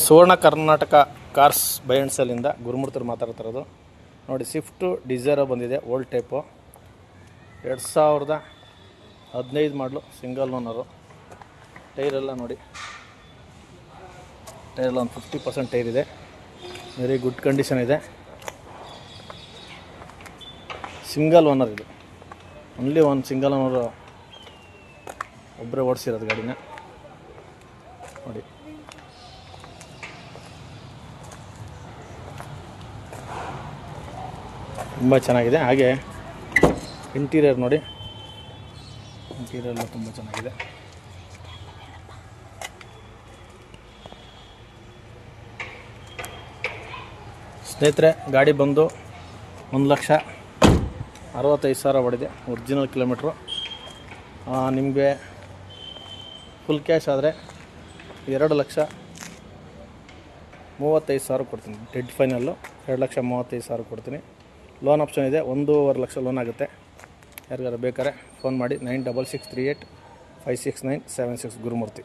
Suvarna Karnataka cars buy and ಸೇಲಿಂದ ಗುರುಮೂರ್ತರು ಮಾತಾಡ್ತಿರೋದು. ನೋಡಿ, ಸ್ವಿಫ್ಟು ಡಿಸೈರೋ ಬಂದಿದೆ, ಓಲ್ಡ್ ಟೈಪು, 2015 ಮಾಡಲು, ಸಿಂಗಲ್ ಓನರು. ಟೈರೆಲ್ಲ ನೋಡಿ, ಟೈರೆಲ್ಲ ಒಂದು 50% ಟೈರ್ ಇದೆ, ವೆರಿ ಗುಡ್ ಕಂಡೀಷನ್ ಇದೆ. ಸಿಂಗಲ್ ಓನರ್ ಇದು, ಓನ್ಲಿ ಒಂದು ಸಿಂಗಲ್ ಓನರು ಒಬ್ಬರೇ ಓಡಿಸಿರೋದು ಗಾಡಿನ. ನೋಡಿ, ತುಂಬ ಚೆನ್ನಾಗಿದೆ. ಹಾಗೆ ಇಂಟೀರಿಯರ್ ನೋಡಿ, ಇಂಟೀರಿಯರ್ ತುಂಬ ಚೆನ್ನಾಗಿದೆ. ಸ್ನೇಹಿತರೆ, ಗಾಡಿ ಬಂದು 1,65,000 ಹೊಡಿದೆ, ಒರಿಜಿನಲ್ ಕಿಲೋಮೀಟ್ರು. ನಿಮಗೆ ಫುಲ್ ಕ್ಯಾಶ್ ಆದರೆ 2,35,000 ಕೊಡ್ತೀನಿ. ಡೆಡ್ ಫೈನಲ್ಲು 2,35,000 ಕೊಡ್ತೀನಿ. ಲೋನ್ ಆಪ್ಷನ್ ಇದೆ, 1.5 ಲಕ್ಷ ಲೋನ್ ಆಗುತ್ತೆ. ಯಾರಿಗಾರು ಬೇಕಾದ್ರೆ ಫೋನ್ ಮಾಡಿ 9663856976 ಗುರುಮೂರ್ತಿ.